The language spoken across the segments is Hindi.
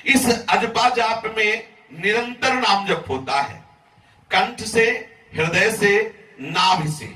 इस अजपा जाप में निरंतर नाम जप होता है, कंठ से, हृदय से, नाभि से।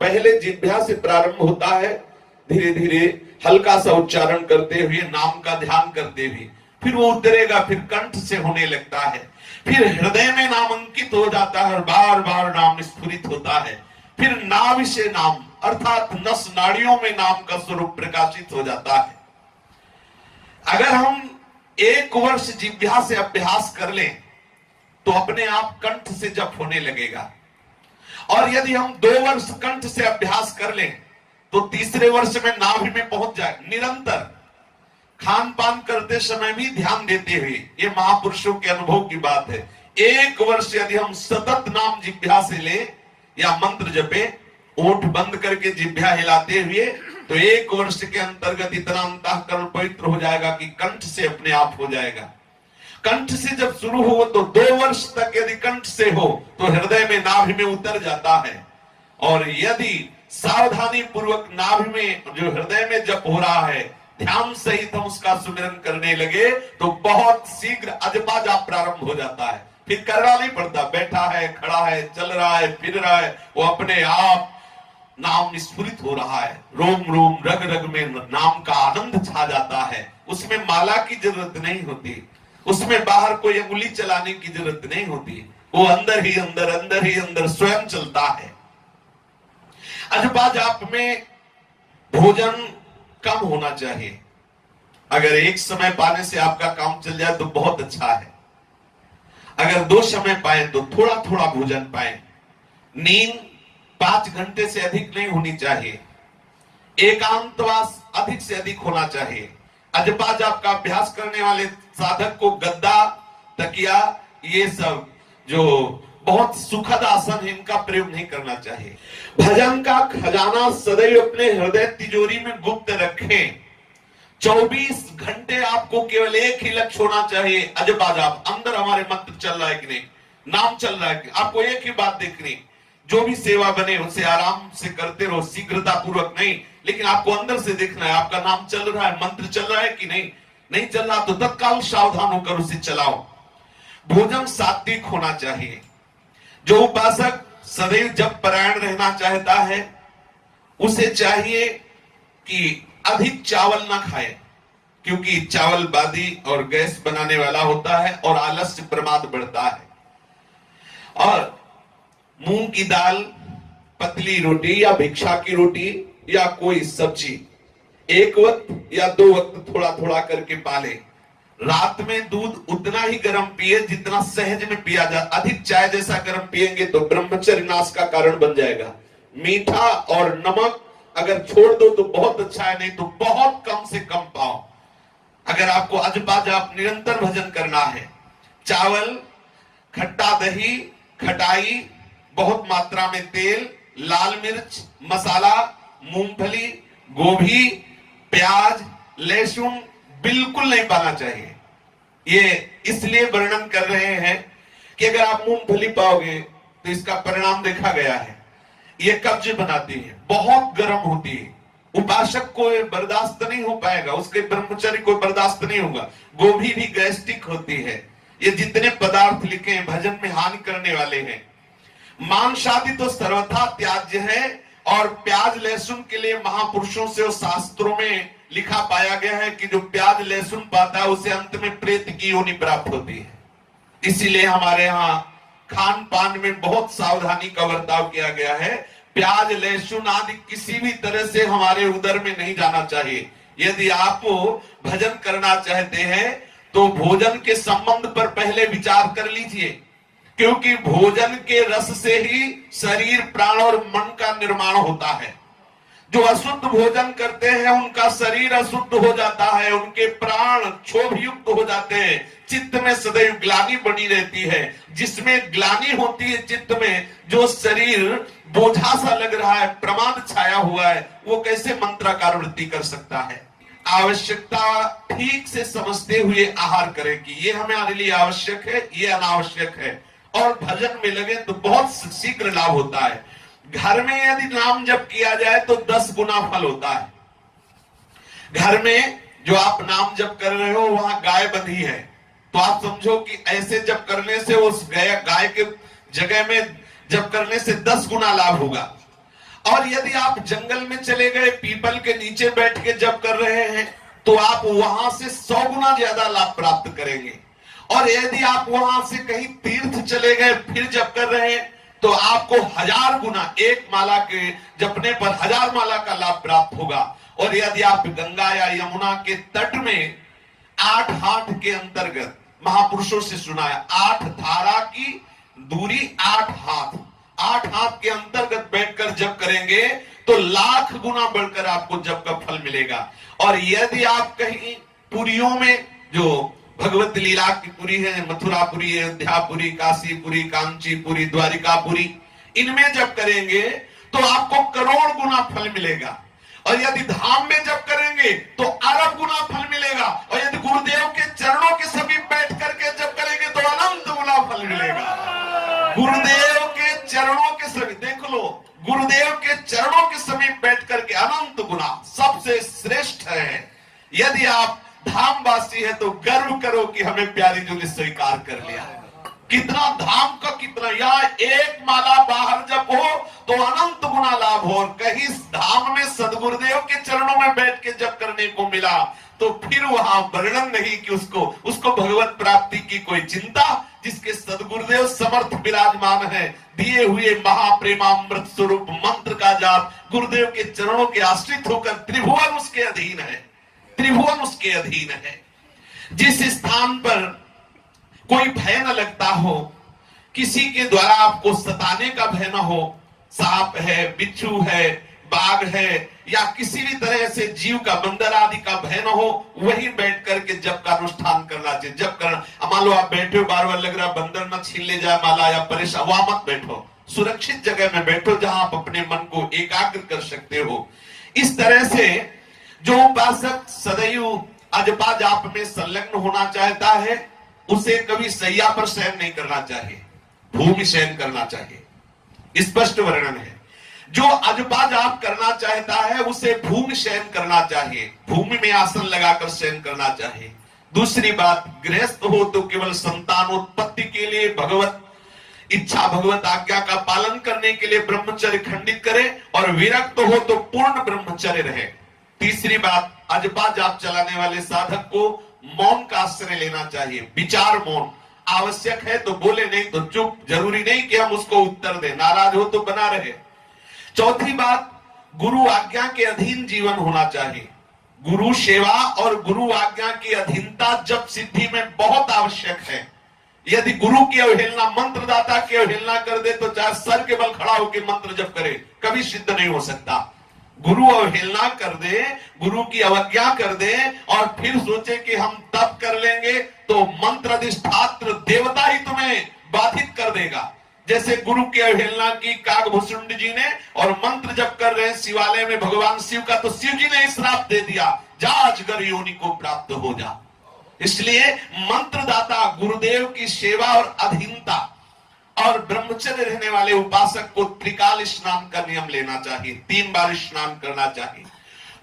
पहले जिह्वा से प्रारंभ होता है, धीरे धीरे हल्का सा उच्चारण करते हुए, नाम का ध्यान करते हुए, फिर वो उतरेगा, फिर कंठ से होने लगता है, फिर हृदय में नाम अंकित हो जाता है और बार बार नाम स्फुरित होता है, फिर नाभि से नाम अर्थात नस नाड़ियों में नाम का स्वरूप प्रकाशित हो जाता है। अगर हम 1 वर्ष जिह्वा से अभ्यास कर लें तो अपने आप कंठ से जप होने लगेगा, और यदि हम 2 वर्ष कंठ से अभ्यास कर लें तो तीसरे वर्ष में नाभि में पहुंच जाए। निरंतर खान पान करते समय भी ध्यान देते हुए, ये महापुरुषों के अनुभव की बात है। 1 वर्ष यदि हम सतत नाम जिह्वा से ले या मंत्र जपे, ओठ बंद करके जिह्वा हिलाते हुए, तो 1 वर्ष के अंतर्गत इतना अंतःकरण पवित्र हो जाएगा कि कंठ से अपने आप हो जाएगा। कंठ से जब शुरू हो तो 2 वर्ष तक यदि कंठ से हो तो हृदय में, नाभि में उतर जाता है, और यदि सावधानी पूर्वक नाभि में, जो हृदय में जप हो रहा है, ध्यान सहित हम उसका सुमिरन करने लगे तो बहुत शीघ्र अजपा जाप प्रारंभ हो जाता है। फिर करना नहीं पड़ता, बैठा है, खड़ा है, चल रहा है, फिर रहा है, वो अपने आप नाम स्फुरित हो रहा है। रोम रोम रग रग में नाम का आनंद छा जाता है। उसमें माला की जरूरत नहीं होती, उसमें बाहर कोई अंगुली चलाने की जरूरत नहीं होती, वो अंदर ही अंदर, अंदर ही अंदर स्वयं चलता है। अजपा जाप में भोजन कम होना चाहिए। अगर एक समय पाने से आपका काम चल जाए तो बहुत अच्छा है। अगर 2 समय पाए तो थोड़ा थोड़ा भोजन पाए। नींद 5 घंटे से अधिक नहीं होनी चाहिए। एकांतवास अधिक से अधिक होना चाहिए। अजपा जाप का अभ्यास करने वाले साधक को गद्दा, तकिया, ये सब जो बहुत सुखद आसन है, इनका प्रयोग नहीं करना चाहिए। भजन का खजाना सदैव अपने हृदय तिजोरी में गुप्त रखें। 24 घंटे आपको केवल एक ही लक्ष्य होना चाहिए, अजपा जाप। अंदर हमारे मंत्र चल रहा है कि नहीं, नाम चल रहा है कि, आपको एक ही बात देखनी, जो भी सेवा बने उसे आराम से करते रहो, शीघ्रता पूर्वक नहीं, लेकिन आपको अंदर से देखना है आपका नाम चल रहा है, मंत्र चल रहा है कि नहीं। नहीं चल रहा तो तत्काल सावधान होकर उसे चलाओ। भोजन सात्विक होना चाहिए। जो उपासक सदैव जप परायण रहना चाहता है, उसे चाहिए कि अधिक चावल ना खाए, क्योंकि चावल बादी और गैस बनाने वाला होता है और आलस्य प्रमाद बढ़ता है। और मूंग की दाल, पतली रोटी या भिक्षा की रोटी या कोई सब्जी 1 वक्त या 2 वक्त थोड़ा थोड़ा करके पाले। रात में दूध उतना ही गर्म पिए जितना सहज में पिया जाए। अधिक चाय जैसा गर्म पिएंगे तो ब्रह्मचर्य नाश का कारण बन जाएगा। मीठा और नमक अगर छोड़ दो तो बहुत अच्छा है, नहीं तो बहुत कम से कम पाओ। अगर आपको अजपा जाप निरंतर भजन करना है, चावल, खट्टा दही, खटाई, बहुत मात्रा में तेल, लाल मिर्च, मसाला, मूंगफली, गोभी, प्याज, लहसुन बिल्कुल नहीं पाना चाहिए। ये इसलिए वर्णन कर रहे हैं कि अगर आप मूंगफली पाओगे तो इसका परिणाम देखा गया है, ये कब्ज बनाती है, बहुत गर्म होती है, उपासक को बर्दाश्त नहीं हो पाएगा, उसके ब्रह्मचर्य को बर्दाश्त नहीं होगा। गोभी भी गैस्ट्रिक होती है। ये जितने पदार्थ लिखे हैं भजन में हानि करने वाले हैं। मांस आदि तो सर्वथा त्याज्य है, और प्याज लहसुन के लिए महापुरुषों से और शास्त्रों में लिखा पाया गया है कि जो प्याज लहसुन पाता है उसे अंत में प्रेत की योनि प्राप्त होती है। इसीलिए हमारे यहाँ खान पान में बहुत सावधानी का बर्ताव किया गया है। प्याज लहसुन आदि किसी भी तरह से हमारे उदर में नहीं जाना चाहिए। यदि आप भजन करना चाहते हैं तो भोजन के संबंध पर पहले विचार कर लीजिए, क्योंकि भोजन के रस से ही शरीर, प्राण और मन का निर्माण होता है। जो अशुद्ध भोजन करते हैं उनका शरीर अशुद्ध हो जाता है, उनके प्राण क्षोभ युक्त हो जाते हैं, चित्त में सदैव ग्लानि बनी रहती है। जिसमें ग्लानि होती है चित्त में, जो शरीर बोझा सा लग रहा है, प्रमाद छाया हुआ है, वो कैसे मंत्राकार वृत्ति कर सकता है। आवश्यकता ठीक से समझते हुए आहार करें कि ये हमारे लिए आवश्यक है, ये अनावश्यक है, और भजन में लगे तो बहुत शीघ्र लाभ होता है। घर में यदि नाम जप किया जाए तो 10 गुना फल होता है। घर में जो आप नाम जप कर रहे हो वहां गाय बंधी है, तो आप समझो कि ऐसे जब करने से उस गाय के जगह में जब करने से 10 गुना लाभ होगा। और यदि आप जंगल में चले गए, पीपल के नीचे बैठ के जब कर रहे हैं, तो आप वहां से 100 गुना ज्यादा लाभ प्राप्त करेंगे। और यदि आप वहां से कहीं तीर्थ चले गए फिर जब कर रहे हैं, तो आपको 1000 गुना, एक माला के जपने पर 1000 माला का लाभ प्राप्त होगा। और यदि आप गंगा या यमुना के तट में 8 हाथ के अंतर्गत, महापुरुषों से सुना है, 8 धारा की दूरी 8 हाथ, 8 हाथ के अंतर्गत बैठकर जप करेंगे तो लाख गुना बढ़कर आपको जप का फल मिलेगा। और यदि आप कहीं पुरियों में, जो भगवत लीला की पुरी है, मथुरापुरी, अयोध्यापुरी, काशीपुरी, कांचीपुरी, द्वारिकापुरी, इनमें जब करेंगे तो आपको करोड़ गुना फल मिलेगा। और यदि धाम में जब करेंगे तो अरब गुना फल मिलेगा। और यदि गुरुदेव के चरणों के समीप बैठ करके जब करेंगे तो अनंत गुना फल मिलेगा। गुरुदेव के चरणों के समीप, देख लो, गुरुदेव के चरणों के समीप बैठ करके अनंत गुना सबसे श्रेष्ठ है। यदि आप धामवासी है तो गर्व करो कि हमें प्यारी जी ने स्वीकार कर लिया। कितना धाम का कितना, या एक माला बाहर जब हो तो अनंत गुना लाभ हो। और कहीं धाम में सदगुरुदेव के चरणों में बैठ के जब करने को मिला तो फिर वहां वर्णन नहीं कि उसको भगवत प्राप्ति की कोई चिंता, जिसके सदगुरुदेव समर्थ विराजमान है, दिए हुए महाप्रेमामृत स्वरूप मंत्र का जाप, गुरुदेव के चरणों के आश्रित होकर त्रिभुवन उसके अधीन है, त्रिभुवन उसके अधीन है। जिस स्थान पर कोई भय न लगता हो, किसी के द्वारा आपको सताने का भय न हो, सांप है, बिच्छू है, बाघ है, या किसी भी तरह से जीव का, बंदर आदि का भय न हो, वही बैठ करके जप का अनुष्ठान करना चाहिए। जप करना, मान लो आप बैठे हो, बार बार लग रहा बंदर न छीन ले जाए माला या परेशान, वहां मत बैठो, सुरक्षित जगह में बैठो जहां आप अपने मन को एकाग्र कर सकते हो। इस तरह से जो उपासक सदैव अजपा जाप में संलग्न होना चाहता है, उसे कभी सैया पर शयन नहीं करना चाहिए, भूमि शयन करना चाहिए। स्पष्ट वर्णन है। जो अजपा जाप करना चाहता है उसे भूमि शयन करना चाहिए, भूमि में आसन लगाकर शयन करना चाहिए। दूसरी बात, गृहस्थ हो तो केवल संतानोत्पत्ति के लिए भगवत इच्छा, भगवत आज्ञा का पालन करने के लिए ब्रह्मचर्य खंडित करे, और विरक्त हो तो पूर्ण ब्रह्मचर्य रहे। तीसरी बात, अजपा जाप चलाने वाले साधक को मौन का आश्रय लेना चाहिए, विचार मौन। आवश्यक है तो बोले, नहीं तो चुप, जरूरी नहीं कि हम उसको उत्तर दें, नाराज हो तो बना रहे। चौथी बात, गुरु आज्ञा के अधीन जीवन होना चाहिए। गुरु सेवा और गुरु आज्ञा की अधीनता जप सिद्धि में बहुत आवश्यक है। यदि गुरु की अवहेलना, मंत्रदाता की अवहेलना कर दे तो चाहे सर के बल खड़ा होकर मंत्र जप करे, कभी सिद्ध नहीं हो सकता। गुरु अवहेलना कर दे, गुरु की अवज्ञा कर दे और फिर सोचे कि हम तप कर लेंगे, तो मंत्र अधिष्ठात्र देवता ही तुम्हें बाधित कर देगा। जैसे गुरु की अवहेलना की काकभूषुंड जी ने, और मंत्र जप कर रहे हैं शिवालय में भगवान शिव का, तो शिव जी ने श्राप दे दिया, जा अजगर योनि को प्राप्त हो जा। इसलिए मंत्रदाता गुरुदेव की सेवा और अधीनता और ब्रह्मचर्य रहने वाले उपासक को त्रिकाल स्नान का नियम लेना चाहिए, 3 बार स्नान करना चाहिए।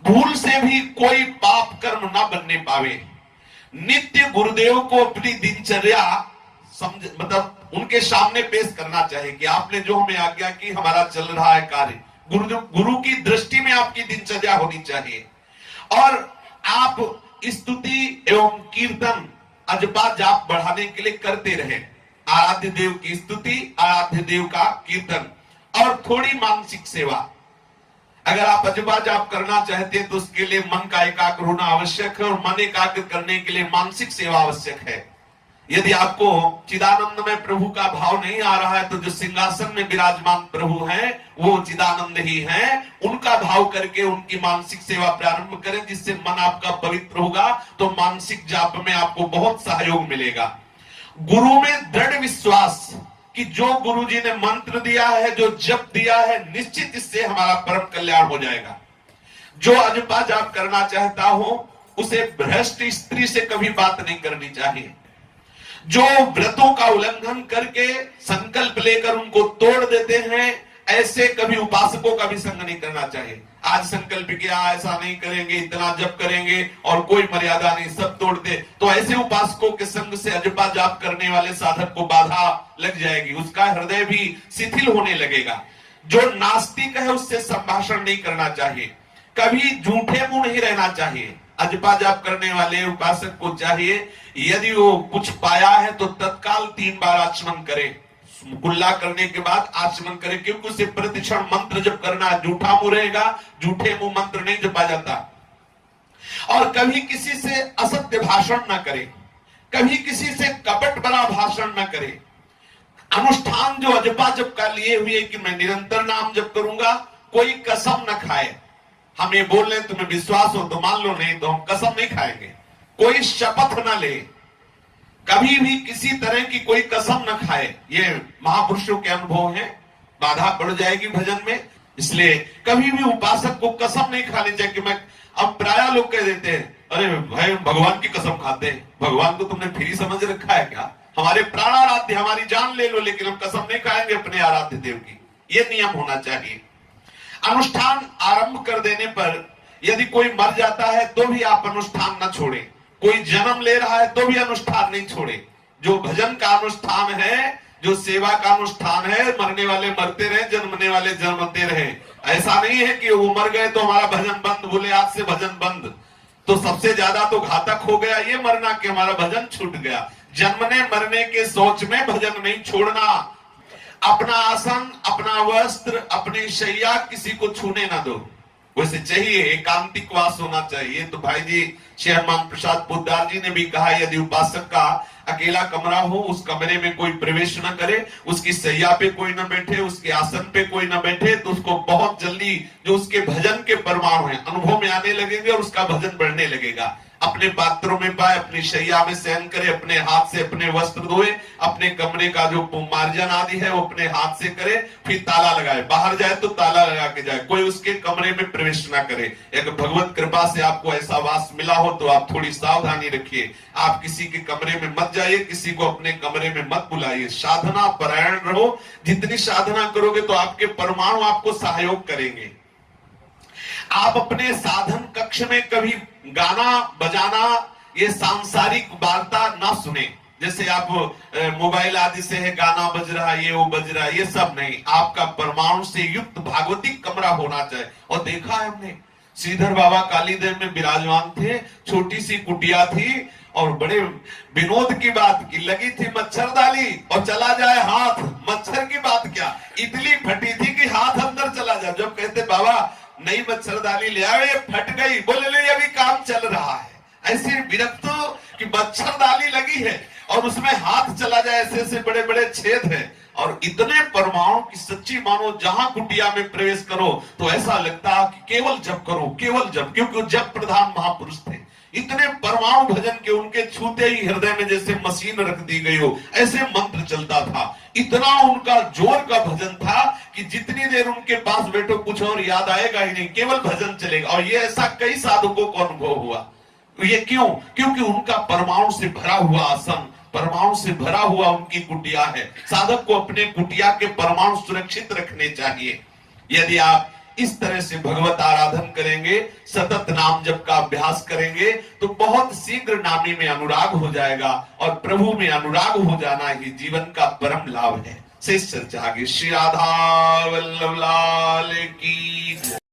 भूल से भी कोई पाप कर्म ना बनने पावे। नित्य गुरुदेव को अपनी दिनचर्या मतलब उनके सामने पेश करना चाहिए कि आपने जो हमें आज्ञा की, हमारा चल रहा है कार्य। गुरु की दृष्टि में आपकी दिनचर्या होनी चाहिए। और आप स्तुति एवं कीर्तन, अजपा जाप बढ़ाने के लिए करते रहे। आराध्य देव की स्तुति, आराध्य देव का कीर्तन, और थोड़ी मानसिक सेवा। अगर आप अजपा जाप करना चाहते हैं तो उसके लिए मन का एकाग्र होना आवश्यक है, और मन एकाग्र करने के लिए मानसिक सेवा आवश्यक है। यदि आपको चिदानंद में प्रभु का भाव नहीं आ रहा है तो जो सिंहासन में विराजमान प्रभु हैं वो चिदानंद ही हैं, उनका भाव करके उनकी मानसिक सेवा प्रारंभ करें, जिससे मन आपका पवित्र होगा, तो मानसिक जाप में आपको बहुत सहयोग मिलेगा। गुरु में दृढ़ विश्वास कि जो गुरु जी ने मंत्र दिया है, जो जप दिया है, निश्चित इससे हमारा परम कल्याण हो जाएगा। जो अजपा जाप करना चाहता हो उसे भ्रष्ट स्त्री से कभी बात नहीं करनी चाहिए। जो व्रतों का उल्लंघन करके संकल्प लेकर उनको तोड़ देते हैं, ऐसे कभी उपासकों का भी संग नहीं करना चाहिए। आज संकल्प किया ऐसा नहीं करेंगे, इतना जप करेंगे और कोई मर्यादा नहीं, सब तोड़ दे, तो ऐसे उपासकों के संग से अजपा जाप करने वाले साधक को बाधा लग जाएगी, उसका हृदय भी शिथिल होने लगेगा। जो नास्तिक है उससे संभाषण नहीं करना चाहिए, कभी झूठे मुंह नहीं रहना चाहिए। अजपा जाप करने वाले उपासक को चाहिए यदि वो कुछ पाया है तो तत्काल 3 बार आचमन करे, कुल्ला करने के बाद आचमन करे, क्योंकि उसे प्रतिक्षण मंत्र जप करना, झूठा मुंह रहेगा, झूठे मुंह मंत्र नहीं जपा जाता। और कभी किसी से असत्य भाषण न करे, कभी किसी से कपट भरा भाषण न करे। अनुष्ठान जो अजपा जप का लिए हुए कि मैं निरंतर नाम जप करूंगा, कोई कसम न खाए। हम ये बोल रहे तुम्हें विश्वास हो तो मान लो, नहीं तो हम कसम नहीं खाएंगे। कोई शपथ न ले, कभी भी किसी तरह की कोई कसम न खाए। ये महापुरुषों के अनुभव है, बाधा पड़ जाएगी भजन में। इसलिए कभी भी उपासक को कसम नहीं खानी चाहिए कि मैं, अब प्राय लोग कह देते हैं अरे भाई भगवान की कसम खाते हैं, भगवान को तुमने फ्री समझ रखा है क्या? हमारे प्राणाराध्य, हमारी जान ले लो, लेकिन हम कसम नहीं खाएंगे अपने आराध्य देव की। ये नियम होना चाहिए। अनुष्ठान आरंभ कर देने पर यदि कोई मर जाता है तो भी आप अनुष्ठान न छोड़े, कोई जन्म ले रहा है तो भी अनुष्ठान नहीं छोड़े। जो भजन का अनुष्ठान है, जो सेवा का अनुष्ठान है, मरने वाले मरते रहे, जन्मने वाले जन्मते रहे। ऐसा नहीं है कि वो मर गए तो हमारा भजन बंद, बोले आज से भजन बंद, तो सबसे ज्यादा तो घातक हो गया ये मरना कि हमारा भजन छूट गया। जन्मने मरने के सोच में भजन नहीं छोड़ना। अपना आसन, अपना वस्त्र, अपनी शैया किसी को छूने ना दो। वैसे चाहिए एकांतिक वास होना चाहिए। तो भाई जी श्री हनुमान प्रसाद पोद्दार जी ने भी कहा यदि उपासक का अकेला कमरा हो, उस कमरे में कोई प्रवेश न करे, उसकी शैया पे कोई न बैठे, उसके आसन पे कोई न बैठे, तो उसको बहुत जल्दी जो उसके भजन के परमाणु हैं अनुभव में आने लगेंगे और उसका भजन बढ़ने लगेगा। अपने पात्रों में पाए, अपनी शैया में शयन करे, अपने हाथ से अपने वस्त्र धोए, अपने कमरे का जो मार्जन आदि है वो अपने हाथ से करे, फिर ताला लगाए, बाहर जाए तो ताला लगा के जाए, कोई उसके कमरे में प्रवेश ना करे। अगर भगवत कृपा से आपको ऐसा वास मिला हो तो आप थोड़ी सावधानी रखिए, आप किसी के कमरे में मत जाइए, किसी को अपने कमरे में मत बुलाइए। साधना परायण रहो, जितनी साधना करोगे तो आपके परमाणु आपको सहयोग करेंगे। आप अपने साधन कक्ष में कभी गाना बजाना, ये सांसारिक वार्ता ना सुने। जैसे आप मोबाइल आदि से है गाना बज रहा है, ये वो बज रहा है, ये सब नहीं। आपका परमाणु से युक्त भागवतिक कमरा होना चाहिए। और देखा है हमने, श्रीधर बाबा कालीदेव में विराजमान थे, छोटी सी कुटिया थी और बड़े विनोद की बात की लगी थी मच्छरदानी, और चला जाए हाथ, मच्छर की बात क्या, इतनी फटी थी कि हाथ अंदर चला जाए। जब कहते बाबा नई मच्छरदानी ले आए, ये फट गई, बोले ले अभी काम चल रहा है। ऐसे विरक्त कि मच्छरदानी लगी है और उसमें हाथ चला जाए, ऐसे ऐसे बड़े बड़े छेद है और इतने परमाणु की सच्ची मानो, जहां कुटिया में प्रवेश करो तो ऐसा लगता कि केवल जप करो, केवल जप, क्योंकि वो जप प्रधान महापुरुष थे। इतने परमाणु भजन के उनके छूते ही हृदय में जैसे मशीन रख दी गई हो ऐसे मंत्र चलता था। इतना उनका जोर का भजन था कि जितनी देर उनके पास बैठो कुछ और याद आएगा ही नहीं, केवल भजन चलेगा। और ये ऐसा कई साधकों को अनुभव हुआ। ये क्यों? क्योंकि उनका परमाणु से भरा हुआ आसन, परमाणु से भरा हुआ उनकी कुटिया है। साधक को अपने कुटिया के परमाणु सुरक्षित रखने चाहिए। यदि आप इस तरह से भगवत आराधन करेंगे, सतत नाम जप का अभ्यास करेंगे, तो बहुत शीघ्र नामी में अनुराग हो जाएगा और प्रभु में अनुराग हो जाना ही जीवन का परम लाभ है। शेष चर्चा आगे। श्री राधा वल्लभ लाल की।